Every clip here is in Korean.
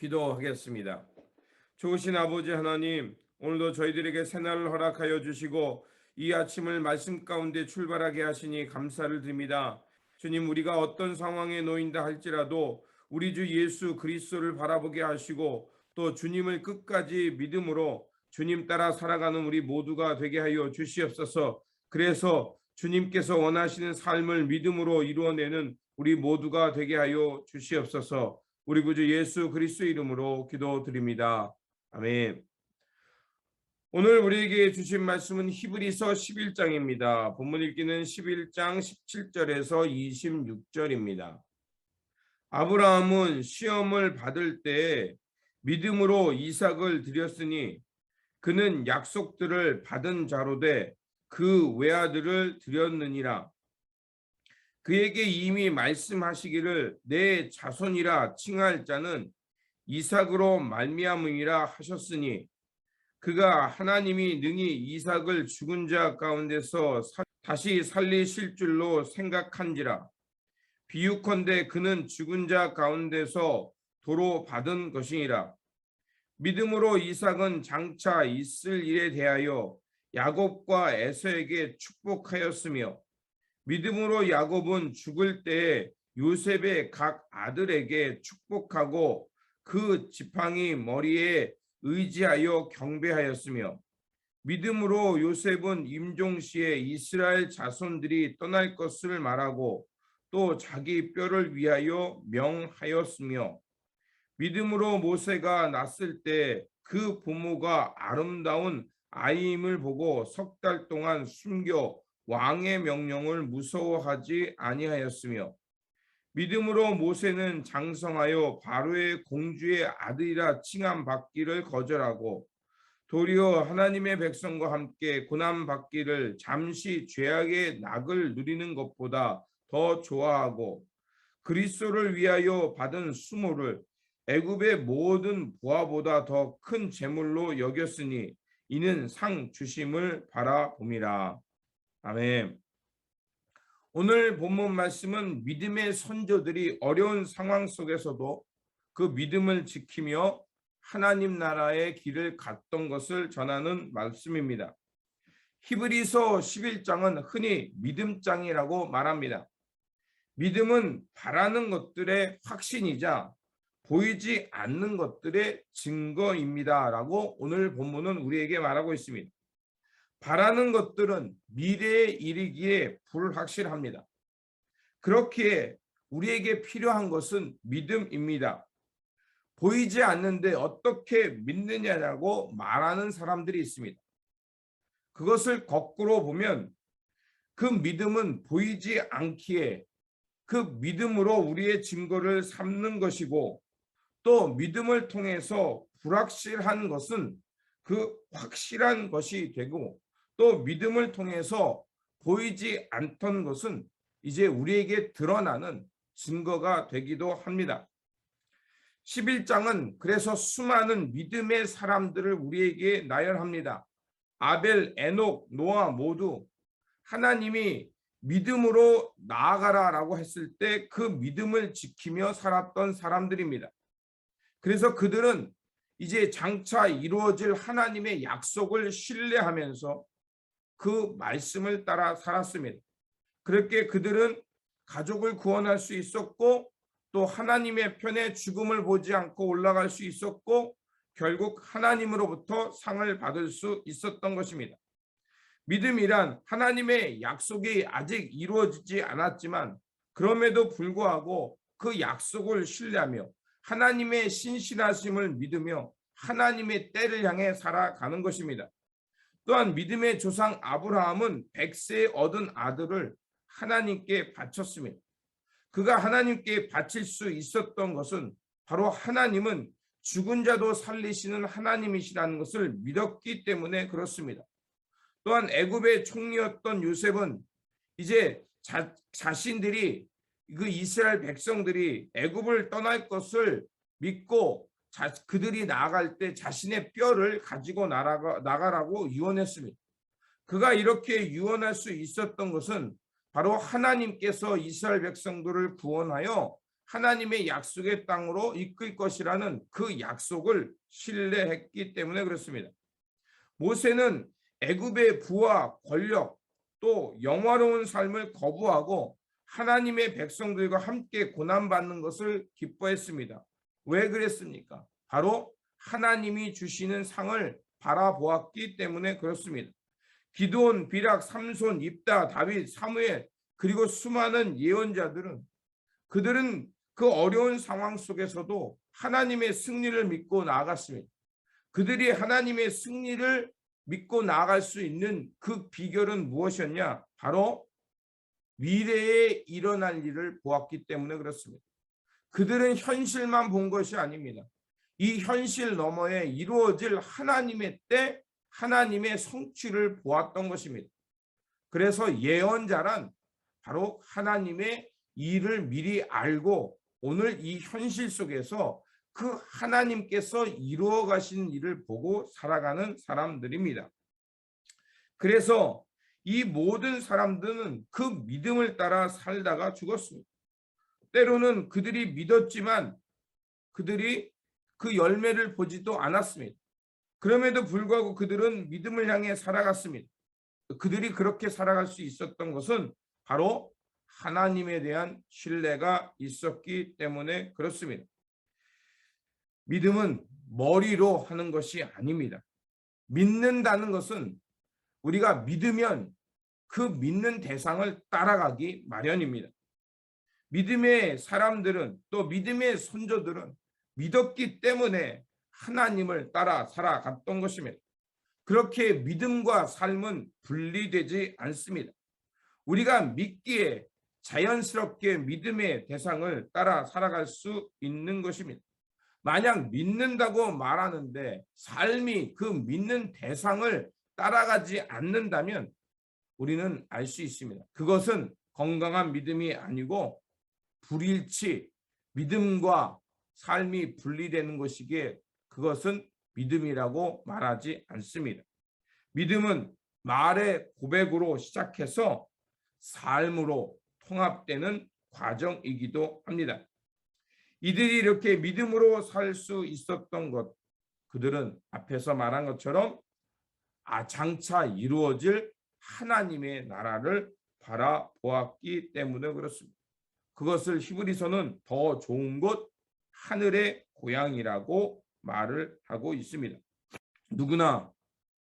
기도하겠습니다. 좋으신 아버지 하나님, 오늘도 저희들에게 새날을 허락하여 주시고 이 아침을 말씀 가운데 출발하게 하시니 감사를 드립니다. 주님, 우리가 어떤 상황에 놓인다 할지라도 우리 주 예수 그리스도를 바라보게 하시고 또 주님을 끝까지 믿음으로 주님 따라 살아가는 우리 모두가 되게 하여 주시옵소서. 그래서 주님께서 원하시는 삶을 믿음으로 이루어내는 우리 모두가 되게 하여 주시옵소서. 우리 구주 예수 그리스도 이름으로 기도드립니다. 아멘. 오늘 우리에게 주신 말씀은 히브리서 11장입니다. 본문 읽기는 11장 17절에서 26절입니다. 아브라함은 시험을 받을 때 믿음으로 이삭을 드렸으니 그는 약속들을 받은 자로 돼 그 외아들을 드렸느니라. 그에게 이미 말씀하시기를 내 자손이라 칭할 자는 이삭으로 말미암음이라 하셨으니 그가 하나님이 능히 이삭을 죽은 자 가운데서 다시 살리실 줄로 생각한지라. 비유컨대 그는 죽은 자 가운데서 도로 받은 것이니라. 믿음으로 이삭은 장차 있을 일에 대하여 야곱과 에서에게 축복하였으며 믿음으로 야곱은 죽을 때에 요셉의 각 아들에게 축복하고 그 지팡이 머리에 의지하여 경배하였으며 믿음으로 요셉은 임종시에 이스라엘 자손들이 떠날 것을 말하고 또 자기 뼈를 위하여 명하였으며 믿음으로 모세가 났을 때 그 부모가 아름다운 아이임을 보고 석 달 동안 숨겨 왕의 명령을 무서워하지 아니하였으며 믿음으로 모세는 장성하여 바로의 공주의 아들이라 칭함 받기를 거절하고 도리어 하나님의 백성과 함께 고난 받기를 잠시 죄악의 낙을 누리는 것보다 더 좋아하고 그리스도를 위하여 받은 수모를 애굽의 모든 부하보다 더 큰 재물로 여겼으니 이는 상 주심을 바라봄이라. 아멘. 오늘 본문 말씀은 믿음의 선조들이 어려운 상황 속에서도 그 믿음을 지키며 하나님 나라의 길을 갔던 것을 전하는 말씀입니다. 히브리서 11장은 흔히 믿음장이라고 말합니다. 믿음은 바라는 것들의 확신이자 보이지 않는 것들의 증거입니다 라고 오늘 본문은 우리에게 말하고 있습니다. 바라는 것들은 미래에 이르기에 불확실합니다. 그렇기에 우리에게 필요한 것은 믿음입니다. 보이지 않는데 어떻게 믿느냐고 말하는 사람들이 있습니다. 그것을 거꾸로 보면 그 믿음은 보이지 않기에 그 믿음으로 우리의 증거를 삼는 것이고 또 믿음을 통해서 불확실한 것은 그 확실한 것이 되고 또 믿음을 통해서 보이지 않던 것은 이제 우리에게 드러나는 증거가 되기도 합니다. 11장은 그래서 수많은 믿음의 사람들을 우리에게 나열합니다. 아벨, 에녹, 노아 모두 하나님이 믿음으로 나아가라라고 했을 때 그 믿음을 지키며 살았던 사람들입니다. 그래서 그들은 이제 장차 이루어질 하나님의 약속을 신뢰하면서 그 말씀을 따라 살았습니다. 그렇게 그들은 가족을 구원할 수 있었고 또 하나님의 편에 죽음을 보지 않고 올라갈 수 있었고 결국 하나님으로부터 상을 받을 수 있었던 것입니다. 믿음이란 하나님의 약속이 아직 이루어지지 않았지만 그럼에도 불구하고 그 약속을 신뢰하며 하나님의 신실하심을 믿으며 하나님의 때를 향해 살아가는 것입니다. 또한 믿음의 조상 아브라함은 100세에 얻은 아들을 하나님께 바쳤습니다. 그가 하나님께 바칠 수 있었던 것은 바로 하나님은 죽은 자도 살리시는 하나님이시라는 것을 믿었기 때문에 그렇습니다. 또한 애굽의 총리였던 요셉은 이제 자신들이 그 이스라엘 백성들이 애굽을 떠날 것을 믿고 그들이 나아갈 때 자신의 뼈를 가지고 나가라고 유언했습니다. 그가 이렇게 유언할 수 있었던 것은 바로 하나님께서 이스라엘 백성들을 구원하여 하나님의 약속의 땅으로 이끌 것이라는 그 약속을 신뢰했기 때문에 그렇습니다. 모세는 애굽의 부와 권력 또 영화로운 삶을 거부하고 하나님의 백성들과 함께 고난받는 것을 기뻐했습니다. 왜 그랬습니까? 바로 하나님이 주시는 상을 바라보았기 때문에 그렇습니다. 기드온, 비락, 삼손, 입다, 다윗, 사무엘 그리고 수많은 예언자들은 그들은 그 어려운 상황 속에서도 하나님의 승리를 믿고 나아갔습니다. 그들이 하나님의 승리를 믿고 나아갈 수 있는 그 비결은 무엇이었냐? 바로 미래에 일어날 일을 보았기 때문에 그렇습니다. 그들은 현실만 본 것이 아닙니다. 이 현실 너머에 이루어질 하나님의 때, 하나님의 성취를 보았던 것입니다. 그래서 예언자란 바로 하나님의 일을 미리 알고 오늘 이 현실 속에서 그 하나님께서 이루어 가신 일을 보고 살아가는 사람들입니다. 그래서 이 모든 사람들은 그 믿음을 따라 살다가 죽었습니다. 때로는 그들이 믿었지만 그들이 그 열매를 보지도 않았습니다. 그럼에도 불구하고 그들은 믿음을 향해 살아갔습니다. 그들이 그렇게 살아갈 수 있었던 것은 바로 하나님에 대한 신뢰가 있었기 때문에 그렇습니다. 믿음은 머리로 하는 것이 아닙니다. 믿는다는 것은 우리가 믿으면 그 믿는 대상을 따라가기 마련입니다. 믿음의 사람들은 또 믿음의 선조들은 믿었기 때문에 하나님을 따라 살아갔던 것입니다. 그렇게 믿음과 삶은 분리되지 않습니다. 우리가 믿기에 자연스럽게 믿음의 대상을 따라 살아갈 수 있는 것입니다. 만약 믿는다고 말하는데 삶이 그 믿는 대상을 따라가지 않는다면 우리는 알 수 있습니다. 그것은 건강한 믿음이 아니고 불일치, 믿음과 삶이 분리되는 것이기에 그것은 믿음이라고 말하지 않습니다. 믿음은 말의 고백으로 시작해서 삶으로 통합되는 과정이기도 합니다. 이들이 이렇게 믿음으로 살 수 있었던 것, 그들은 앞에서 말한 것처럼 장차 이루어질 하나님의 나라를 바라보았기 때문에 그렇습니다. 그것을 히브리서는 더 좋은 곳, 하늘의 고향이라고 말을 하고 있습니다. 누구나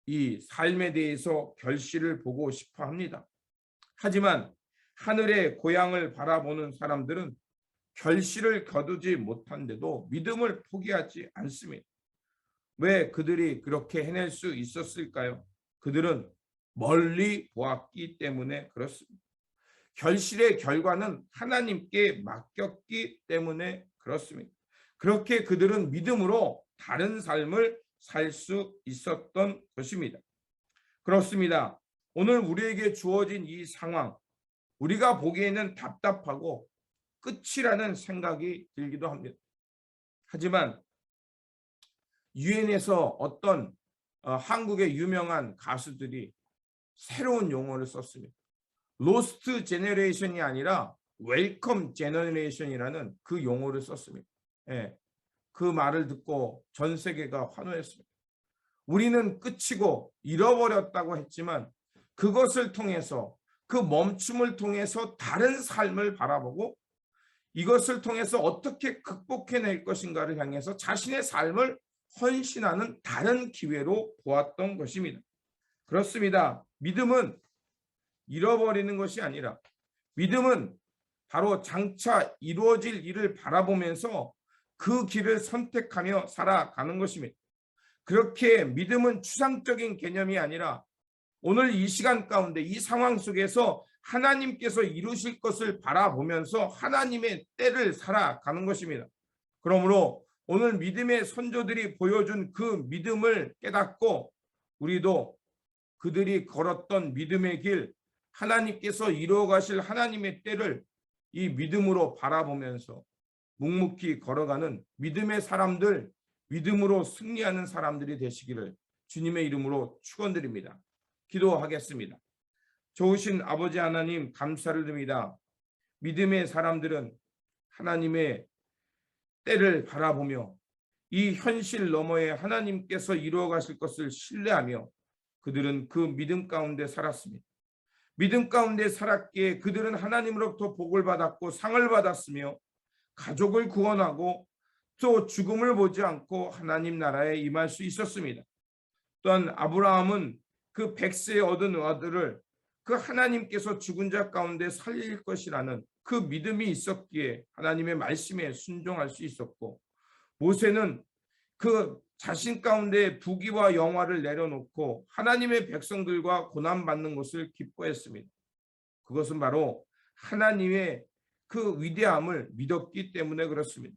이 삶에 대해서 결실을 보고 싶어 합니다. 하지만 하늘의 고향을 바라보는 사람들은 결실을 거두지 못한데도 믿음을 포기하지 않습니다. 왜 그들이 그렇게 해낼 수 있었을까요? 그들은 멀리 보았기 때문에 그렇습니다. 결실의 결과는 하나님께 맡겼기 때문에 그렇습니다. 그렇게 그들은 믿음으로 다른 삶을 살 수 있었던 것입니다. 그렇습니다. 오늘 우리에게 주어진 이 상황, 우리가 보기에는 답답하고 끝이라는 생각이 들기도 합니다. 하지만 유엔에서 어떤 한국의 유명한 가수들이 새로운 용어를 썼습니다. 로스트 제너레이션이 아니라 웰컴 제너레이션이라는 그 용어를 썼습니다. 예, 그 말을 듣고 전 세계가 환호했습니다. 우리는 끝이고 잃어버렸다고 했지만 그것을 통해서 그 멈춤을 통해서 다른 삶을 바라보고 이것을 통해서 어떻게 극복해낼 것인가를 향해서 자신의 삶을 헌신하는 다른 기회로 보았던 것입니다. 그렇습니다. 믿음은 잃어버리는 것이 아니라 믿음은 바로 장차 이루어질 일을 바라보면서 그 길을 선택하며 살아가는 것입니다. 그렇게 믿음은 추상적인 개념이 아니라 오늘 이 시간 가운데 이 상황 속에서 하나님께서 이루실 것을 바라보면서 하나님의 때를 살아가는 것입니다. 그러므로 오늘 믿음의 선조들이 보여준 그 믿음을 깨닫고 우리도 그들이 걸었던 믿음의 길, 하나님께서 이루어 가실 하나님의 때를 이 믿음으로 바라보면서 묵묵히 걸어가는 믿음의 사람들, 믿음으로 승리하는 사람들이 되시기를 주님의 이름으로 축원드립니다. 기도하겠습니다. 좋으신 아버지 하나님 감사를 드립니다. 믿음의 사람들은 하나님의 때를 바라보며 이 현실 너머에 하나님께서 이루어 가실 것을 신뢰하며 그들은 그 믿음 가운데 살았습니다. 믿음 가운데 살았기에 그들은 하나님으로부터 복을 받았고 상을 받았으며 가족을 구원하고 또 죽음을 보지 않고 하나님 나라에 임할 수 있었습니다. 또한 아브라함은 그 100세에 얻은 아들을 그 하나님께서 죽은 자 가운데 살릴 것이라는 그 믿음이 있었기에 하나님의 말씀에 순종할 수 있었고, 모세는 그 자신 가운데 부귀와 영화를 내려놓고 하나님의 백성들과 고난받는 것을 기뻐했습니다. 그것은 바로 하나님의 그 위대함을 믿었기 때문에 그렇습니다.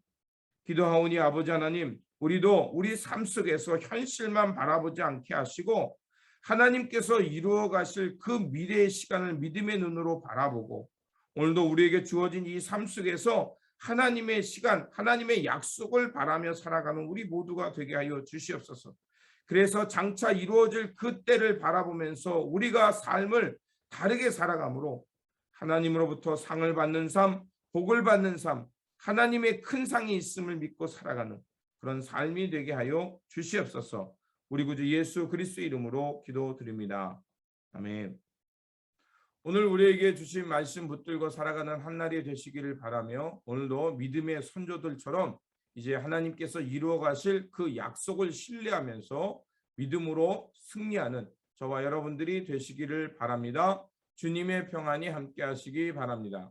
기도하오니 아버지 하나님, 우리도 우리 삶 속에서 현실만 바라보지 않게 하시고 하나님께서 이루어 가실 그 미래의 시간을 믿음의 눈으로 바라보고 오늘도 우리에게 주어진 이 삶 속에서 하나님의 시간, 하나님의 약속을 바라며 살아가는 우리 모두가 되게 하여 주시옵소서. 그래서 장차 이루어질 그 때를 바라보면서 우리가 삶을 다르게 살아가므로 하나님으로부터 상을 받는 삶, 복을 받는 삶, 하나님의 큰 상이 있음을 믿고 살아가는 그런 삶이 되게 하여 주시옵소서. 우리 구주 예수 그리스도 이름으로 기도드립니다. 아멘. 오늘 우리에게 주신 말씀 붙들고 살아가는 한 날이 되시기를 바라며 오늘도 믿음의 선조들처럼 이제 하나님께서 이루어 가실 그 약속을 신뢰하면서 믿음으로 승리하는 저와 여러분들이 되시기를 바랍니다. 주님의 평안이 함께 하시기 바랍니다.